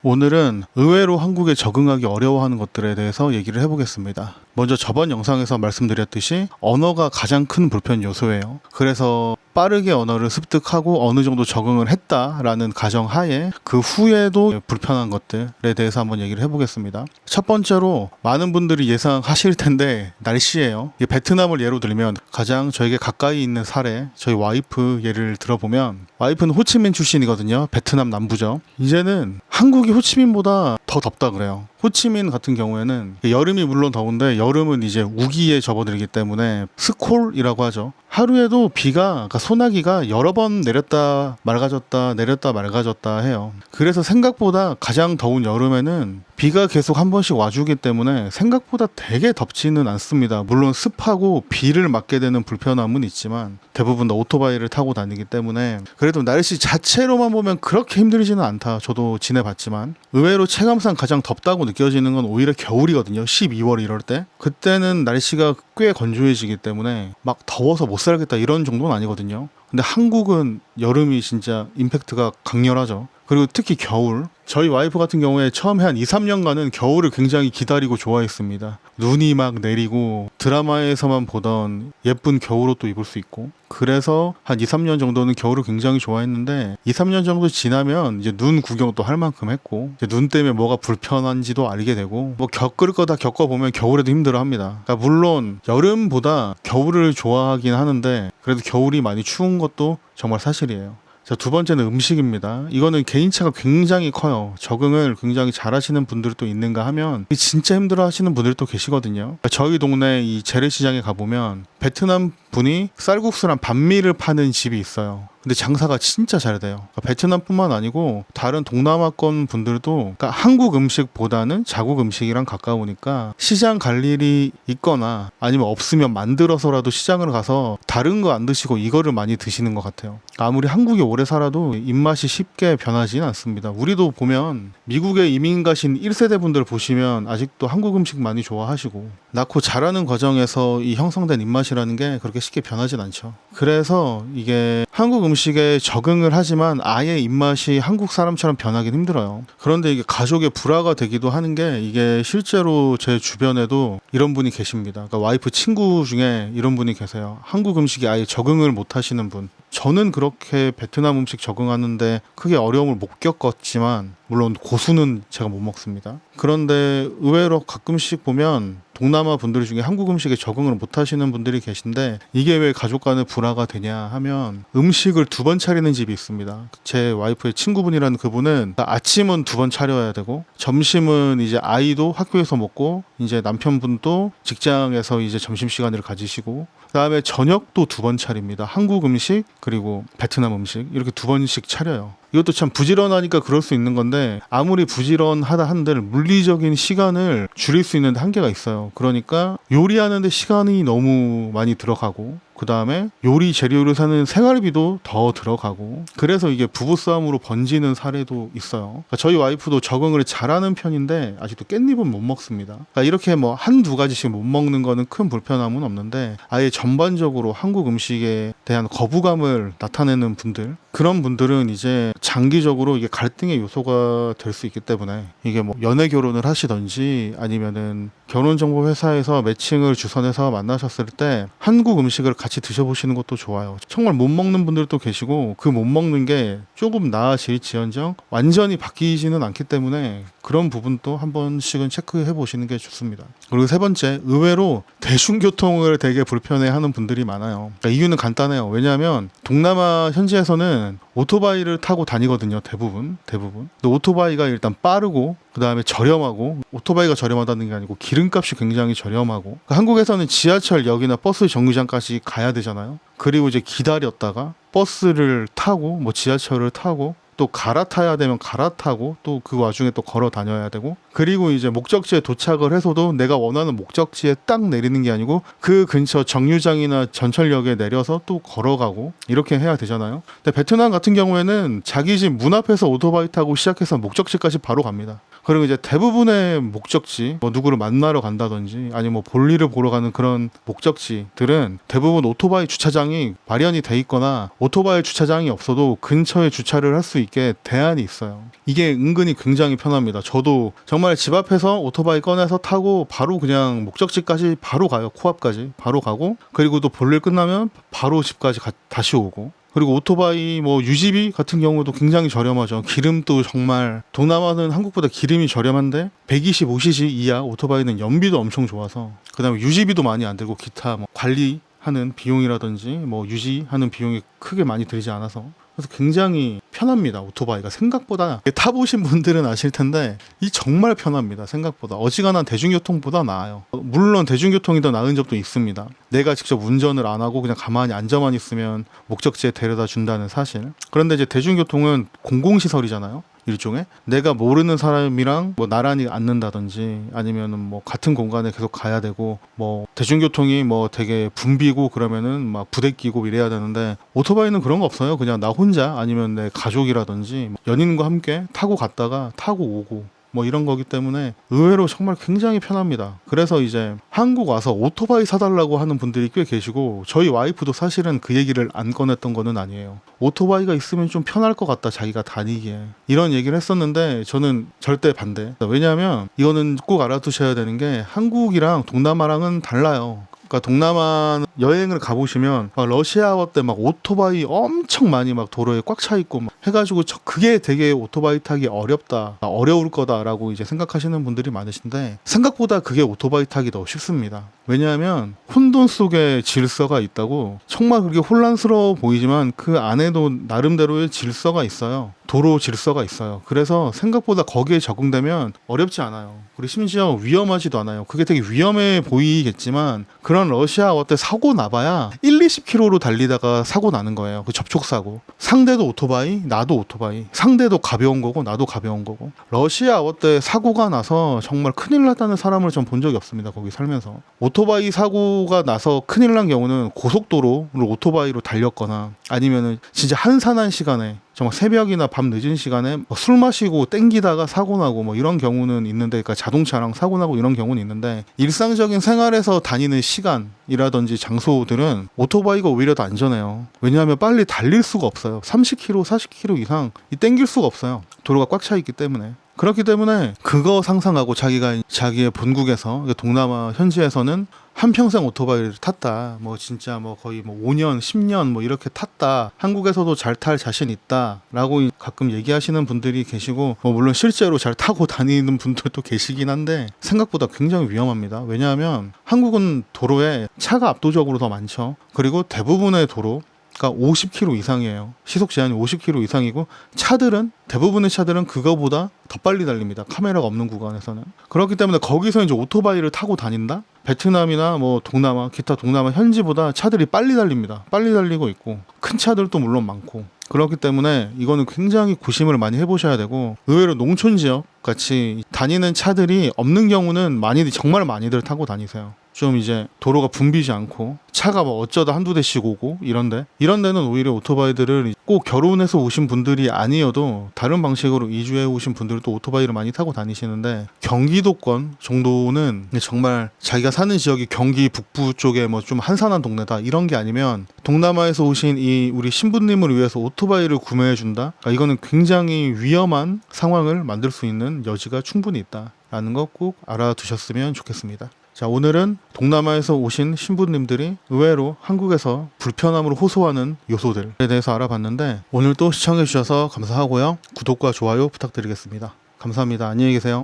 오늘은 의외로 한국에 적응하기 어려워하는 것들에 대해서 얘기를 해보겠습니다. 먼저 저번 영상에서 말씀드렸듯이 언어가 가장 큰 불편 요소예요. 그래서 빠르게 언어를 습득하고 어느 정도 적응을 했다라는 가정하에 그 후에도 불편한 것들에 대해서 한번 얘기를 해보겠습니다. 첫 번째로 많은 분들이 예상하실 텐데 날씨예요. 베트남을 예로 들면 가장 저에게 가까이 있는 사례, 저희 와이프 예를 들어보면 와이프는 호치민 출신이거든요. 베트남 남부죠. 이제는 한국이 호치민보다 더 덥다 그래요. 호치민 같은 경우에는 여름이 물론 더운데 여름은 이제 우기에 접어들기 때문에 스콜이라고 하죠. 하루에도 비가, 그러니까 소나기가 여러 번 내렸다 맑아졌다 해요. 그래서 생각보다 가장 더운 여름에는 비가 계속 한 번씩 와주기 때문에 생각보다 되게 덥지는 않습니다. 물론 습하고 비를 맞게 되는 불편함은 있지만 대부분 다 오토바이를 타고 다니기 때문에 그래도 날씨 자체로만 보면 그렇게 힘들지는 않다. 저도 지내봤지만 의외로 체감상 가장 덥다고 느껴지는 건 오히려 겨울이거든요. 12월 이럴 때. 그때는 날씨가 꽤 건조해지기 때문에 막 더워서 못 살겠다 이런 정도는 아니거든요. 근데 한국은 여름이 진짜 임팩트가 강렬하죠. 그리고 특히 겨울. 저희 와이프 같은 경우에 처음에 한 2, 3년간은 겨울을 굉장히 기다리고 좋아했습니다. 눈이 막 내리고 드라마에서만 보던 예쁜 겨울옷도 입을 수 있고 그래서 한 2, 3년 정도는 겨울을 굉장히 좋아했는데 2, 3년 정도 지나면 이제 눈 구경도 할 만큼 했고 이제 눈 때문에 뭐가 불편한지도 알게 되고 뭐 겪을 거 다 겪어보면 겨울에도 힘들어합니다. 그러니까 물론 여름보다 겨울을 좋아하긴 하는데 그래도 겨울이 많이 추운 것도 정말 사실이에요. 자, 두 번째는 음식입니다. 이거는 개인차가 굉장히 커요. 적응을 굉장히 잘하시는 분들도 있는가 하면 진짜 힘들어 하시는 분들도 계시거든요. 저희 동네 이 재래시장에 가보면 베트남 분이 쌀국수랑 반미를 파는 집이 있어요. 근데 장사가 진짜 잘 돼요. 그러니까 베트남뿐만 아니고 다른 동남아권 분들도 그러니까 한국 음식보다는 자국 음식이랑 가까우니까 시장 갈 일이 있거나 아니면 없으면 만들어서라도 시장을 가서 다른 거 안 드시고 이거를 많이 드시는 것 같아요. 아무리 한국에 오래 살아도 입맛이 쉽게 변하지는 않습니다. 우리도 보면 미국에 이민 가신 1세대 분들 보시면 아직도 한국 음식 많이 좋아하시고 낳고 자라는 과정에서 이 형성된 입맛이라는 게 그렇게 쉽게 변하진 않죠. 그래서 이게 한국 음식에 적응을 하지만 아예 입맛이 한국 사람처럼 변하긴 힘들어요. 그런데 이게 가족의 불화가 되기도 하는 게 이게 실제로 제 주변에도 이런 분이 계십니다. 그러니까 와이프 친구 중에 이런 분이 계세요. 한국 음식에 아예 적응을 못 하시는 분. 저는 그렇게 베트남 음식 적응하는데 크게 어려움을 못 겪었지만 물론 고수는 제가 못 먹습니다. 그런데 의외로 가끔씩 보면 동남아 분들 중에 한국 음식에 적응을 못 하시는 분들이 계신데 이게 왜 가족 간의 불화가 되냐 하면 음식을 두 번 차리는 집이 있습니다. 제 와이프의 친구분이라는 그분은 아침은 두 번 차려야 되고 점심은 이제 아이도 학교에서 먹고 이제 남편분도 직장에서 이제 점심시간을 가지시고 그다음에 저녁도 두 번 차립니다. 한국 음식 그리고 베트남 음식 이렇게 두 번씩 차려요. 이것도 참 부지런하니까 그럴 수 있는 건데 아무리 부지런하다 한들 물리적인 시간을 줄일 수 있는 한계가 있어요. 그러니까 요리하는데 시간이 너무 많이 들어가고 그 다음에 요리 재료를 사는 생활비도 더 들어가고 그래서 이게 부부싸움으로 번지는 사례도 있어요. 그러니까 저희 와이프도 적응을 잘하는 편인데 아직도 깻잎은 못 먹습니다. 그러니까 이렇게 뭐 한두 가지씩 못 먹는 거는 큰 불편함은 없는데 아예 전반적으로 한국 음식에 대한 거부감을 나타내는 분들 그런 분들은 이제 장기적으로 이게 갈등의 요소가 될 수 있기 때문에 이게 뭐 연애 결혼을 하시던지 아니면은 결혼정보회사에서 매칭을 주선해서 만나셨을 때 한국 음식을 같이 드셔보시는 것도 좋아요. 정말 못 먹는 분들도 계시고 그 못 먹는 게 조금 나아질지언정 완전히 바뀌지는 않기 때문에 그런 부분도 한 번씩은 체크해 보시는 게 좋습니다. 그리고 세 번째, 의외로 대중교통을 되게 불편해하는 분들이 많아요. 그러니까 이유는 간단해요. 왜냐하면 동남아 현지에서는 오토바이를 타고 다니거든요. 대부분. 근데 오토바이가 일단 빠르고 그 다음에 저렴하고 오토바이가 저렴하다는 게 아니고 기름값이 굉장히 저렴하고 그러니까 한국에서는 지하철역이나 버스 정류장까지 가야 되잖아요. 그리고 이제 기다렸다가 버스를 타고 뭐 지하철을 타고 또 갈아타야 되면 갈아타고 또 그 와중에 또 걸어 다녀야 되고 그리고 이제 목적지에 도착을 해서도 내가 원하는 목적지에 딱 내리는 게 아니고 그 근처 정류장이나 전철역에 내려서 또 걸어가고 이렇게 해야 되잖아요. 근데 베트남 같은 경우에는 자기 집 문 앞에서 오토바이 타고 시작해서 목적지까지 바로 갑니다. 그리고 이제 대부분의 목적지, 뭐 누구를 만나러 간다든지 아니면 뭐 볼일을 보러 가는 그런 목적지들은 대부분 오토바이 주차장이 마련이 돼 있거나 오토바이 주차장이 없어도 근처에 주차를 할 수 있게 대안이 있어요. 이게 은근히 굉장히 편합니다. 저도 정말 집 앞에서 오토바이 꺼내서 타고 바로 그냥 목적지까지 바로 가요. 코앞까지 바로 가고, 그리고 또 볼일 끝나면 바로 집까지 다시 오고. 그리고 오토바이 뭐 유지비 같은 경우도 굉장히 저렴하죠. 기름도 정말, 동남아는 한국보다 기름이 저렴한데 125cc 이하 오토바이는 연비도 엄청 좋아서, 그 다음에 유지비도 많이 안 들고 기타 뭐 관리하는 비용이라든지 뭐 유지하는 비용이 크게 많이 들지 않아서, 그래서 굉장히 편합니다. 오토바이가 생각보다. 타보신 분들은 아실 텐데 이 정말 편합니다. 생각보다 어지간한 대중교통보다 나아요. 물론 대중교통이 더 나은 점도 있습니다. 내가 직접 운전을 안 하고 그냥 가만히 앉아만 있으면 목적지에 데려다 준다는 사실. 그런데 이제 대중교통은 공공시설이잖아요. 일종의 내가 모르는 사람이랑 뭐 나란히 앉는다든지 아니면은 뭐 같은 공간에 계속 가야 되고, 뭐 대중교통이 뭐 되게 붐비고 그러면은 막 부대끼고 이래야 되는데, 오토바이는 그런 거 없어요. 그냥 나 혼자 아니면 내 가족이라든지 연인과 함께 타고 갔다가 타고 오고 뭐 이런 거기 때문에 의외로 정말 굉장히 편합니다. 그래서 이제 한국 와서 오토바이 사달라고 하는 분들이 꽤 계시고, 저희 와이프도 사실은 그 얘기를 안 꺼냈던 거는 아니에요. 오토바이가 있으면 좀 편할 것 같다, 자기가 다니기에, 이런 얘기를 했었는데 저는 절대 반대. 왜냐하면 이거는 꼭 알아두셔야 되는 게 한국이랑 동남아랑은 달라요. 그러니까 동남아 여행을 가보시면 막 러시아워 때 막 오토바이 엄청 많이 막 도로에 꽉 차 있고 막 해가지고 그게 되게 오토바이 타기 어렵다, 어려울 거다라고 이제 생각하시는 분들이 많으신데, 생각보다 그게 오토바이 타기 더 쉽습니다. 왜냐하면 혼돈 속에 질서가 있다고. 정말 그렇게 혼란스러워 보이지만 그 안에도 나름대로의 질서가 있어요. 도로 질서가 있어요. 그래서 생각보다 거기에 적응되면 어렵지 않아요. 그리고 심지어 위험하지도 않아요. 그게 되게 위험해 보이겠지만 그런 러시아어 때 사고 나봐야 1-20km로 달리다가 사고 나는 거예요. 그 접촉사고. 상대도 오토바이, 나도 오토바이. 상대도 가벼운 거고 나도 가벼운 거고. 러시아어 때 사고가 나서 정말 큰일 났다는 사람을 전 본 적이 없습니다. 거기 살면서. 오토바이 사고가 나서 큰일 난 경우는 고속도로를 오토바이로 달렸거나 아니면은 진짜 한산한 시간에, 정말 새벽이나 밤 늦은 시간에 술 마시고 땡기다가 사고 나고 뭐 이런 경우는 있는데, 그러니까 자동차랑 사고 나고 이런 경우는 있는데, 일상적인 생활에서 다니는 시간이라든지 장소들은 오토바이가 오히려 더 안전해요. 왜냐하면 빨리 달릴 수가 없어요. 30km, 40km 이상 땡길 수가 없어요. 도로가 꽉 차 있기 때문에. 그렇기 때문에 그거 상상하고 자기가 자기의 본국에서, 동남아 현지에서는 한평생 오토바이를 탔다, 뭐 진짜 뭐 거의 뭐 5년, 10년 뭐 이렇게 탔다, 한국에서도 잘 탈 자신 있다 라고 가끔 얘기하시는 분들이 계시고, 뭐 물론 실제로 잘 타고 다니는 분들도 계시긴 한데 생각보다 굉장히 위험합니다. 왜냐하면 한국은 도로에 차가 압도적으로 더 많죠. 그리고 대부분의 도로, 그러니까 50km 이상이에요. 시속 제한이 50km 이상이고, 대부분의 차들은 그거보다 더 빨리 달립니다. 카메라가 없는 구간에서는. 그렇기 때문에 거기서 이제 오토바이를 타고 다닌다? 베트남이나 뭐 동남아, 기타 동남아 현지보다 차들이 빨리 달립니다. 빨리 달리고 있고, 큰 차들도 물론 많고. 그렇기 때문에 이거는 굉장히 고심을 많이 해보셔야 되고, 의외로 농촌 지역 같이 다니는 차들이 없는 경우는 정말 많이들 타고 다니세요. 좀 이제 도로가 붐비지 않고 차가 뭐 어쩌다 한두 대씩 오고 이런 데는 오히려 오토바이들을 꼭 결혼해서 오신 분들이 아니어도 다른 방식으로 이주해 오신 분들도 오토바이를 많이 타고 다니시는데, 경기도권 정도는 정말 자기가 사는 지역이 경기 북부 쪽에 뭐 좀 한산한 동네다 이런 게 아니면, 동남아에서 오신 이 우리 신부님을 위해서 오토바이를 구매해 준다? 그러니까 이거는 굉장히 위험한 상황을 만들 수 있는 여지가 충분히 있다라는 거 꼭 알아두셨으면 좋겠습니다. 자, 오늘은 동남아에서 오신 신부님들이 의외로 한국에서 불편함으로 호소하는 요소들에 대해서 알아봤는데, 오늘도 시청해주셔서 감사하고요. 구독과 좋아요 부탁드리겠습니다. 감사합니다. 안녕히 계세요.